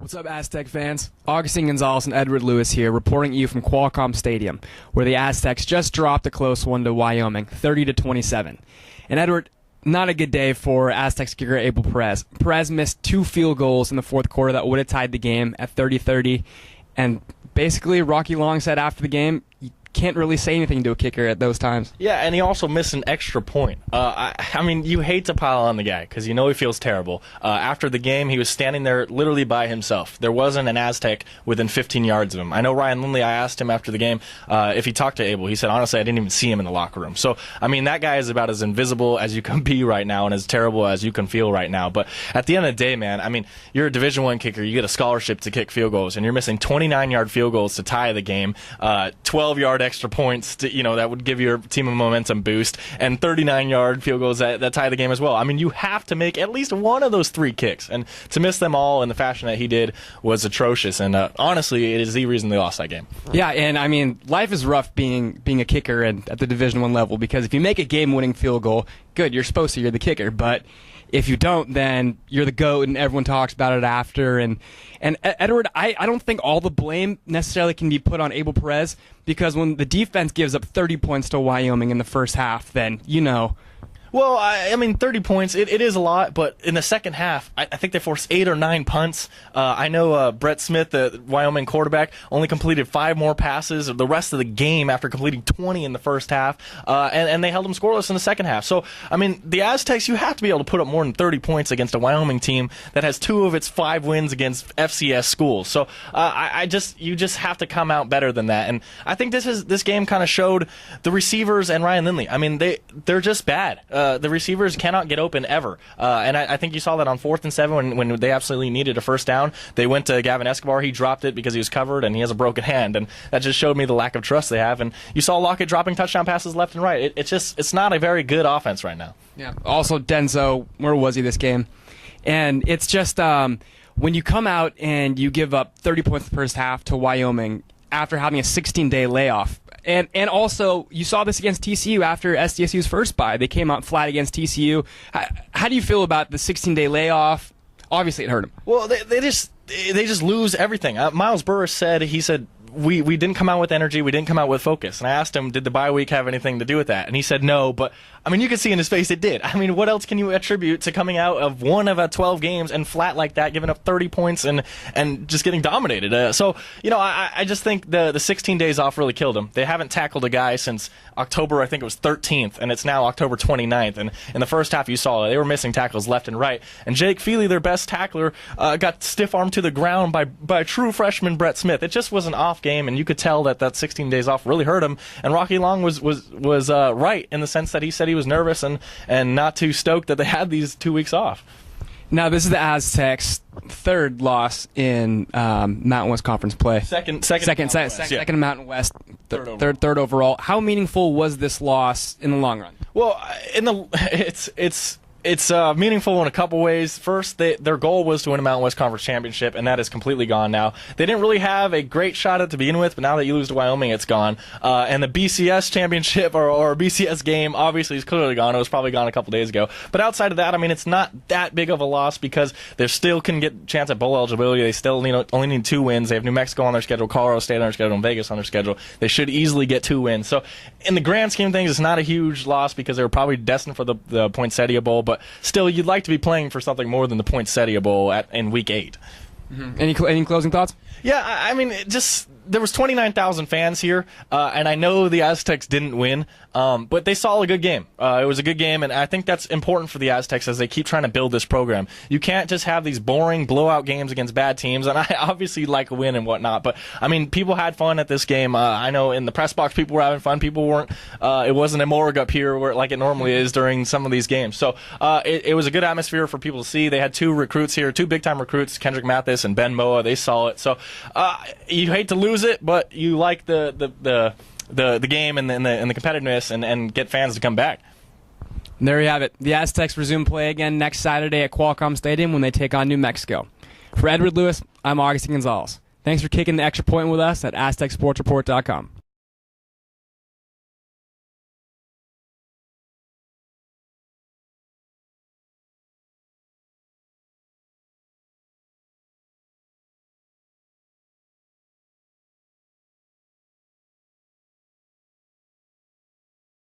What's up, Aztec fans? Agustin, Gonzalez, and Edward Lewis here, reporting to you from Qualcomm Stadium, where the Aztecs just dropped a close one to Wyoming, 30-27. And Edward, not a good day for Aztecs kicker Abel Perez. Perez missed 2 field goals in the fourth quarter that would have tied the game at 30-30. And basically, Rocky Long said after the game, you can't really say anything to a kicker at those times. Yeah, and he also missed an extra point. I mean, you hate to pile on the guy because you know he feels terrible. After the game, he was standing there literally by himself. There wasn't an Aztec within 15 yards of him. I know Ryan Lindley, I asked him after the game if he talked to Abel. He said, honestly, I didn't even see him in the locker room. So, I mean, that guy is about as invisible as you can be right now and as terrible as you can feel right now. But at the end of the day, man, I mean, you're a Division I kicker. You get a scholarship to kick field goals, and you're missing 29-yard field goals to tie the game, 12-yard extra points that would give your team a momentum boost, and 39-yard field goals that tie the game as well. I mean, you have to make at least one of those 3 kicks, and to miss them all in the fashion that he did was atrocious, and honestly, it is the reason they lost that game. Yeah, and I mean, life is rough being a kicker at the Division I level, because if you make a game-winning field goal, good, you're supposed to, you're the kicker, but if you don't, then you're the GOAT, and everyone talks about it after. And Edward, I don't think all the blame necessarily can be put on Abel Perez, because when the defense gives up 30 points to Wyoming in the first half, then, Well, I mean, 30 points, it is a lot, but in the second half, I think they forced 8 or 9 punts. I know Brett Smith, the Wyoming quarterback, only completed 5 more passes the rest of the game after completing 20 in the first half, and they held them scoreless in the second half. So, I mean, the Aztecs, you have to be able to put up more than 30 points against a Wyoming team that has 2 of its 5 wins against FCS schools. So, you just have to come out better than that. And I think this game kind of showed the receivers and Ryan Lindley. I mean, they're just bad. The receivers cannot get open ever. And I think you saw that on 4th and 7 when they absolutely needed a first down. They went to Gavin Escobar. He dropped it because he was covered, and he has a broken hand. And that just showed me the lack of trust they have. And you saw Lockett dropping touchdown passes left and right. It's not a very good offense right now. Yeah. Also, Denzo, where was he this game? And it's just when you come out and you give up 30 points the first half to Wyoming after having a 16-day layoff. And also, you saw this against TCU after SDSU's first bye. They came out flat against TCU. How do you feel about the 16-day layoff? Obviously, it hurt them. Well, they just lose everything. Miles Burris said, we didn't come out with energy, we didn't come out with focus. And I asked him, did the bye week have anything to do with that? And he said no, but I mean, you could see in his face it did. I mean, what else can you attribute to coming out of one of 12 games and flat like that, giving up 30 points and just getting dominated? I just think the 16 days off really killed him. They haven't tackled a guy since October, I think it was 13th, and it's now October 29th. And in the first half, you saw they were missing tackles left and right. And Jake Feely, their best tackler, got stiff-armed to the ground by true freshman Brett Smith. It just was an off game, and you could tell that 16 days off really hurt him. And Rocky Long was right in the sense that he said he was nervous and not too stoked that they had these 2 weeks off. Now, this is the Aztecs' 3rd loss in Mountain West Conference play. Second in Mountain West, third overall. How meaningful was this loss in the long run? Well, it's meaningful in a couple ways. First, their goal was to win a Mountain West Conference championship, and that is completely gone now. They didn't really have a great shot at it to begin with, but now that you lose to Wyoming, it's gone. And the BCS championship or BCS game obviously is clearly gone. It was probably gone a couple days ago. But outside of that, I mean, it's not that big of a loss because they still can get a chance at bowl eligibility. They still only need 2 wins. They have New Mexico on their schedule, Colorado State on their schedule, and Vegas on their schedule. They should easily get 2 wins. So in the grand scheme of things, it's not a huge loss because they were probably destined for the Poinsettia Bowl, but still, you'd like to be playing for something more than the Poinsettia Bowl in Week 8. Mm-hmm. Any closing thoughts? Yeah, I mean, there was 29,000 fans here, and I know the Aztecs didn't win, but they saw a good game. It was a good game, and I think that's important for the Aztecs as they keep trying to build this program. You can't just have these boring blowout games against bad teams, and I obviously like a win and whatnot, but, I mean, people had fun at this game. I know in the press box people were having fun. People weren't. It wasn't a morgue up here like it normally is during some of these games. So it was a good atmosphere for people to see. They had 2 recruits here, 2 big-time recruits, Kendrick Mathis and Ben Moa. They saw it. So you hate to lose it, but you like the game and the competitiveness and get fans to come back. And there you have it. The Aztecs resume play again next Saturday at Qualcomm Stadium when they take on New Mexico. For Edward Lewis, I'm Agustin Gonzalez. Thanks for kicking the extra point with us at AztecSportsReport.com.